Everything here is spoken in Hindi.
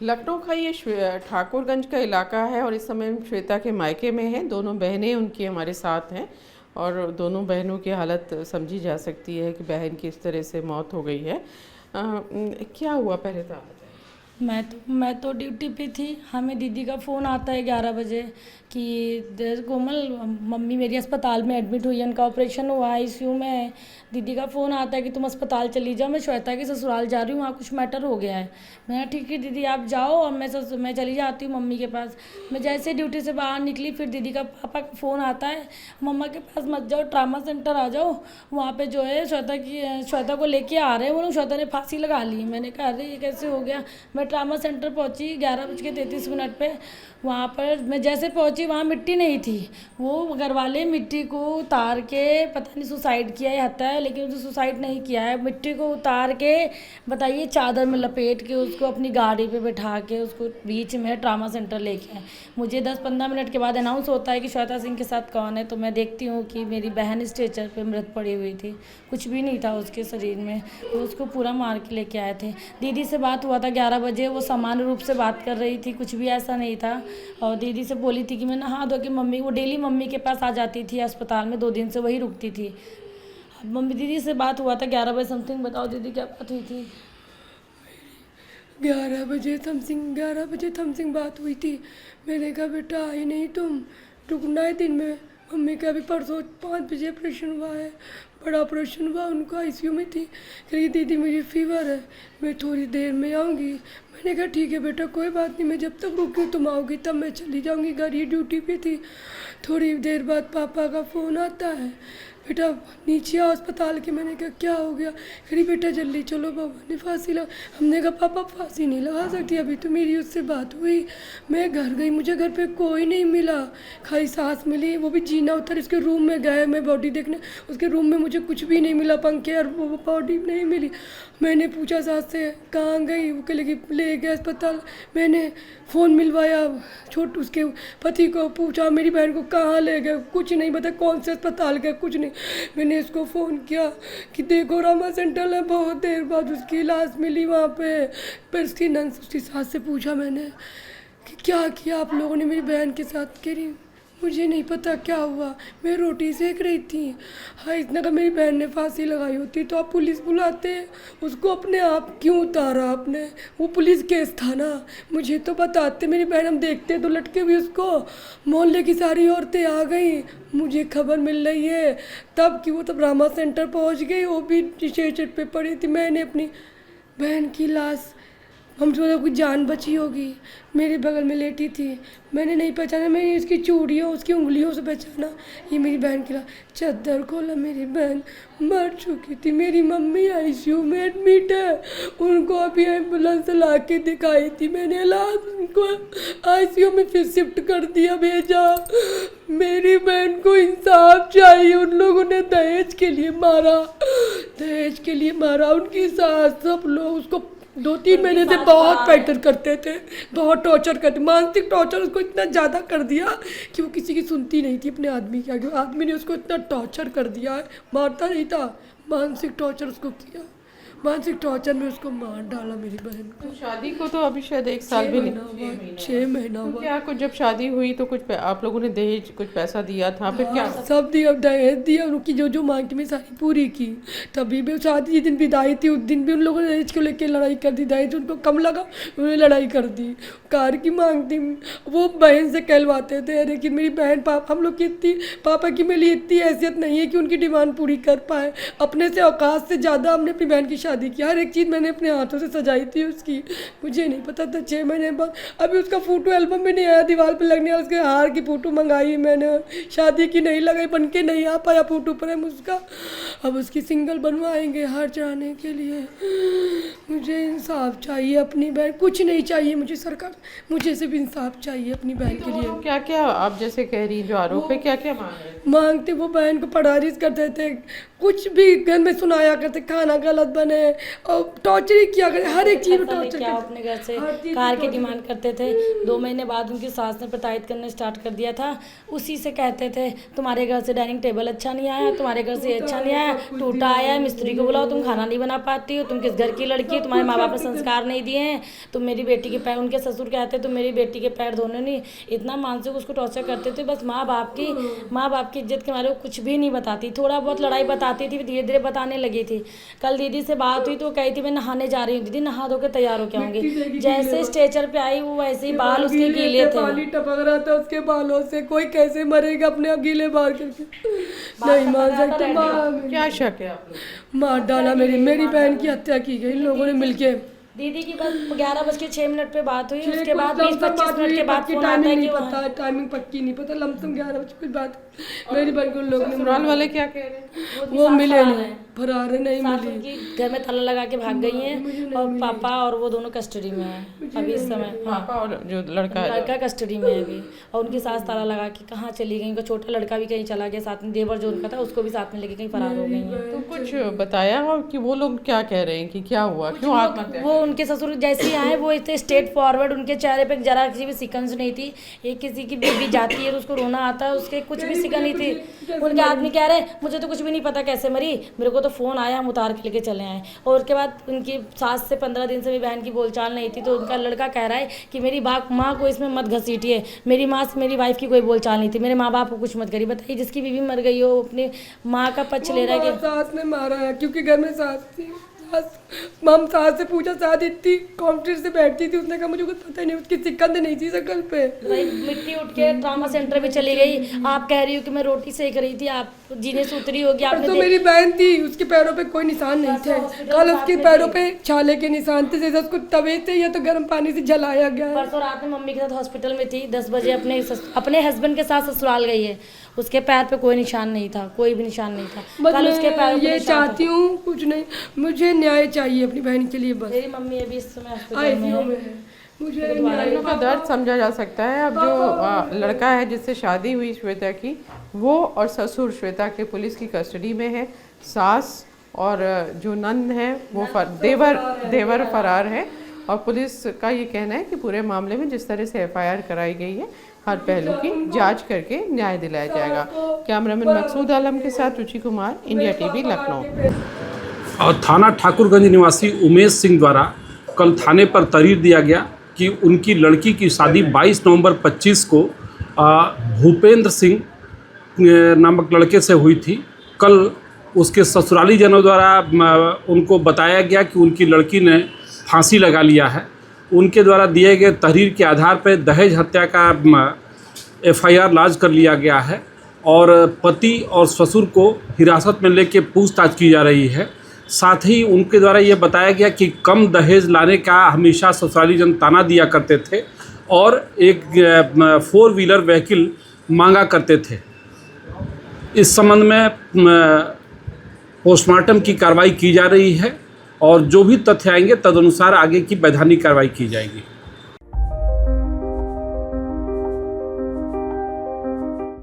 लखनऊ का ये ठाकुरगंज का इलाका है और इस समय हम श्वेता के मायके में हैं। दोनों बहनें उनकी हमारे साथ हैं और दोनों बहनों की हालत समझी जा सकती है कि बहन की इस तरह से मौत हो गई है। क्या हुआ पहले तो आप बताइए। मैं तो ड्यूटी पे थी। हमें दीदी का फ़ोन आता है 11 बजे कि कोमल मम्मी मेरी अस्पताल में एडमिट हुई है, उनका ऑपरेशन हुआ है, आईसीयू में है। दीदी का फ़ोन आता है कि तुम अस्पताल चली जाओ, मैं श्वेता के ससुराल जा रही हूँ, वहाँ कुछ मैटर हो गया है। मैं ठीक है दीदी आप जाओ और मैं चली जाती हूँ मम्मी के पास। मैं जैसे ड्यूटी से बाहर निकली फिर दीदी का पापा का फ़ोन आता है, मम्मा के पास मत जाओ, ट्रामा सेंटर आ जाओ, वहाँ पे जो है श्वेता को लेके आ रहे हैं वो लोग, श्वेता ने फांसी लगा ली। मैंने कहा अरे ये कैसे हो गया। मैं ट्रामा सेंटर पहुंची 11:33 पे। वहाँ पर मैं जैसे पहुंची वहाँ मिट्टी नहीं थी। वो घर वाले मिट्टी को उतार के पता नहीं सुसाइड किया है हत्या है, लेकिन उसने सुसाइड नहीं किया है। मिट्टी को उतार के बताइए चादर में लपेट के उसको अपनी गाड़ी पे बैठा के उसको बीच में ट्रामा सेंटर लेके आए। मुझे 10-15 मिनट के बाद अनाउंस होता है कि श्वेता सिंह के साथ कौन है, तो मैं देखती हूँ कि मेरी बहन स्ट्रेचर पे मृत पड़ी हुई थी, कुछ भी नहीं था उसके शरीर में। तो उसको पूरा मार के लेके आए थे। दीदी से बात हुआ था 11 बजे, वो सामान्य रूप से बात कर रही थी, कुछ भी ऐसा नहीं था। और दीदी से बोली थी कि मैं नहा धो के मम्मी, वो डेली मम्मी के पास आ जाती थी अस्पताल में, 2 दिन से वही रुकती थी। अब मम्मी दीदी से बात हुआ था 11 बजे समथिंग। बताओ दीदी क्या बात हुई थी। 11 बजे समथिंग बात हुई थी। मैंने कहा बेटा आई नहीं तुम, रुकना है दिन में। मम्मी का अभी परसों 5 बजे ऑपरेशन हुआ है, बड़ा ऑपरेशन हुआ, उनको आईसीयू में थी। कही दीदी मुझे फीवर है, मैं थोड़ी देर में आऊँगी। मैंने कहा ठीक है बेटा कोई बात नहीं, मैं जब तक रुकी तुम आओगी तब मैं चली जाऊँगी घर, ये ड्यूटी पे थी। थोड़ी देर बाद पापा का फ़ोन आता है, बेटा नीचे आओ अस्पताल के। मैंने कहा क्या हो गया। खरी बेटा जल्दी चलो बाबा ने फांसी लगा। हमने कहा पापा फांसी नहीं लगा सकती, अभी तो मेरी उससे बात हुई। मैं घर गई, मुझे घर पे कोई नहीं मिला, खाली सांस मिली, वो भी जीना उतर। इसके रूम में गए मैं बॉडी देखने, उसके रूम में मुझे कुछ भी नहीं मिला, पंखे और वो बॉडी नहीं मिली। मैंने पूछा सास से कहाँ गई, वो कहले कि ले गए अस्पताल। मैंने फ़ोन मिलवाया, छोट उसके पति को पूछा मेरी बहन को कहाँ ले गए, कुछ नहीं पता, कौन से अस्पताल गए कुछ नहीं। मैंने इसको फ़ोन किया कि देखो रामा सेंटर है, बहुत देर बाद उसकी लाश मिली वहाँ पे। पर उसकी नंस उसकी सास से पूछा मैंने कि क्या किया आप लोगों ने मेरी बहन के साथ। कह रही मुझे नहीं पता क्या हुआ, मैं रोटी सेक रही थी। हाँ इतना का मेरी बहन ने फांसी लगाई होती तो आप पुलिस बुलाते, उसको अपने आप क्यों उतारा आपने, वो पुलिस केस था ना, मुझे तो बताते। मेरी बहन हम देखते तो लटके हुई उसको, मोहल्ले की सारी औरतें आ गई, मुझे खबर मिल रही है तब कि वो तब रामा सेंटर पहुंच गई, वो भी स्ट्रेचर पे पड़ी थी। मैंने अपनी बहन की लाश, हम सोचा कोई जान बची होगी, मेरे बगल में लेटी थी, मैंने नहीं पहचाना, मैंने उसकी चूड़ियों उसकी उंगलियों से पहचाना ये मेरी बहन की लाश। चादर खोला, मेरी बहन मर चुकी थी। मेरी मम्मी आईसीयू में एडमिट है, उनको अभी एम्बुलेंस ला के दिखाई थी, मैंने लाश उनको आईसीयू में फिर शिफ्ट कर दिया, भेजा। मेरी बहन को इंसाफ चाहिए, उन लोगों ने दहेज के लिए मारा, दहेज के लिए मारा। उनकी सास सब लोग उसको 2-3 महीने से बहुत पैटर करते थे, बहुत टॉर्चर करते, मानसिक टॉर्चर उसको इतना ज़्यादा कर दिया कि वो किसी की सुनती नहीं थी अपने आदमी की आगे। आदमी ने उसको इतना टॉर्चर कर दिया है, मारता नहीं था, मानसिक टॉर्चर उसको किया, मानसिक टॉर्चर में उसको मार डाला मेरी बहन को। तो शादी को तो अभी शायद 1 साल भी नहीं, 6 महीना तो हुआ। क्या कुछ जब शादी हुई तो कुछ आप लोगों ने दहेज कुछ पैसा दिया था, फिर क्या? सब दिया, दहेज दिया, उनकी जो मांग थी मैं सारी पूरी की। तभी भी शादी जिस दिन विदाई थी उस दिन भी उन लोगों ने दहेज को लेकर लड़ाई कर दी, दहेज उनको कम लगा उन्होंने लड़ाई कर दी। कार की मांग थी, वो बहन से कहलवाते थे, लेकिन मेरी बहन पापा हम लोग की इतनी, पापा की मेरी इतनी हैसियत नहीं है कि उनकी डिमांड पूरी कर पाए। अपने से औकात से ज़्यादा हमने अपनी बहन की शादी की, हर एक चीज़ मैंने अपने हाथों से सजाई थी उसकी। मुझे नहीं पता था 6 महीने बाद, अभी उसका फ़ोटो एल्बम भी नहीं आया, दीवार पे लगने वाला, उसके हार की फ़ोटो मंगाई मैंने, शादी की नहीं लगाई, बन के नहीं आ पाया फ़ोटो फ्रेम उसका। अब उसकी सिंगल बनवाएंगे हार चढ़ाने के लिए। मुझे इंसाफ चाहिए अपनी बहन, कुछ नहीं चाहिए मुझे सरकार, मुझे सिर्फ इंसाफ चाहिए अपनी बहन के लिए। क्या क्या आप जैसे कह रही जो आरोप है, क्या क्या मांग रहे? मांगते वो बहन को पढ़ारिश करते थे, कुछ भी घर में सुनाया करते, खाना गलत बने, हैं और टॉर्चर ही किया करे, हर एक चीज़ में पैसा टॉर्चर लेके आओ करते अपने घर से, हर चीज़ कार में की torture डिमांड करते थे। 2 महीने बाद उनकी सास ने प्रताड़ित करना स्टार्ट कर दिया था। उसी से कहते थे तुम्हारे घर से डाइनिंग टेबल अच्छा नहीं आया, तुम्हारे घर से ये अच्छा नहीं आया, टूटा आया है, मिस्त्री को बुलाओ, तुम खाना नहीं बना पाती हो, तुम किस घर की लड़की हो, तुम्हारे माँ बाप ने संस्कार नहीं दिए हैं, तुम मेरी बेटी के पैर, उनके ससुर कहते तुम मेरी बेटी के पैर धोने नहीं। इतना मानसिक उसको टॉर्चर करते थे, बस माँ बाप की इज्जत के मारे वो कुछ भी नहीं बताती। थोड़ा बहुत लड़ाई बताती थी, धीरे धीरे बताने लगी थी। कल दीदी से बात हुई तो कही थी मैं नहाने जा रही हूँ दीदी, नहा धो के तैयार हो के आऊँगी। जैसे स्टेचर पे आई वो वैसे ही बाल उसके गीले थे, पानी टपक रहा था उसके बालों से। कोई कैसे मरेगा अपने गीले बाल करके, नहीं मान सकते। क्या शक है आप लोग? मार डाला, मेरी बहन की हत्या की गई इन लोगों ने मिलके। दीदी की बस 11:06 पे बात हुई, उसके बाद 20-25 मिनट के बाद फोन आता है टाइमिंग कि नहीं पता, टाइमिंग पक्की नहीं पता, लमसम 11 बजे कुछ बात। मेरी बहन को लोग ससुराल वाले क्या कह रहे हैं? वो मिले नहीं, फरार है, नहीं सास मिली। उनकी घर में ताला लगा के भाग गई हैं और पापा और वो दोनों कस्टडी में हैं अभी इस समय। पापा और जो लड़का है, लड़का कस्टडी में है अभी, और उनकी सास ताला लगा के कहाँ चली गई। उनका छोटा लड़का भी कहीं चला गया, साथ में देवर जो उनका था उसको भी साथ में लेके कहीं फरार हो गई हैं। तो कुछ बताया हो कि वो लोग क्या कह रहे हैं कि क्या हुआ, क्यों आत्महत्या? वो उनके ससुर जैसे ही आए वो इतने स्ट्रेट फॉरवर्ड, उनके चेहरे पे जरा किसी भी सिकंज नहीं थी। एक किसी की बेबी जाती है तो उसको रोना आता है, उसके कुछ भी सिकन नहीं थी। उनके आदमी कह रहे मुझे तो कुछ भी नहीं पता कैसे मरी, मेरे को तो फ़ोन आया, हम उतार के लेके चले आए। और उसके बाद उनकी सास से 15 दिन से मेरी बहन की बोलचाल नहीं थी, तो उनका लड़का कह रहा है कि मेरी माँ को इसमें मत घसीटिए, मेरी माँ से मेरी वाइफ की कोई बोलचाल नहीं थी, मेरे माँ बाप को कुछ मत करिए। बताइए जिसकी बीवी मर गई हो अपनी माँ का पक्ष ले रहा है कि सास ने मारा है, क्योंकि घर में सास थी। हम सास से पूछा, सास इतनी कॉन्फिडेंस से बैठती थी, उसने कहा मुझे कुछ पता ही नहीं, उसकी सिकंद नहीं थी शकल पे। भाई मिट्टी उठ के ट्रामा सेंटर भी चली गई। आप कह रही हो कि मैं रोटी सेक रही थी, आप जीने से उतरी होगी, आपने तो मेरी बहन थी, उसके पैरों पे कोई निशान नहीं थे, कल उसके पैरों पे छाले के निशान थे, जैसे उसको तवे से या तो गर्म पानी से जलाया गया है। परसों रात में मम्मी के साथ हॉस्पिटल में थी, 10 बजे अपने हस्बैंड के साथ ससुराल गई है, उसके पैर पे कोई निशान नहीं था, कोई भी निशान नहीं था। कल उसके पैरों पे ये चाहती हूँ कुछ नहीं, मुझे न्याय चाहिए अपनी बहन के लिए बस। मेरी मम्मी अभी इस समय हॉस्पिटल आईसीयू में में है। है, मुझे बहनों का दर्द समझा जा सकता है। अब जो लड़का है जिससे शादी हुई श्वेता की, वो और ससुर श्वेता के पुलिस की कस्टडी में है। सास और जो नंद है वो देवर फरार है। और पुलिस का ये कहना है कि पूरे मामले में जिस तरह से FIR कराई गई है, हर पहलू की जांच करके न्याय दिलाया जाएगा। कैमरामैन मकसूद आलम के साथ रुचि कुमार, इंडिया TV, लखनऊ। और थाना ठाकुरगंज निवासी उमेश सिंह द्वारा कल थाने पर तहरीर दिया गया कि उनकी लड़की की शादी 22 नवंबर 25 को भूपेंद्र सिंह नामक लड़के से हुई थी। कल उसके ससुराली जनों द्वारा उनको बताया गया कि उनकी लड़की ने फांसी लगा लिया है। उनके द्वारा दिए गए तहरीर के आधार पर दहेज हत्या का FIR लॉन्च कर लिया गया है और पति और ससुर को हिरासत में लेकर पूछताछ की जा रही है। साथ ही उनके द्वारा ये बताया गया कि कम दहेज लाने का हमेशा ससुराली जन ताना दिया करते थे और एक 4 व्हीलर व्हीकल मांगा करते थे। इस संबंध में पोस्टमार्टम की कार्रवाई की जा रही है और जो भी तथ्य आएंगे तदनुसार आगे की वैधानिक कार्रवाई की जाएगी।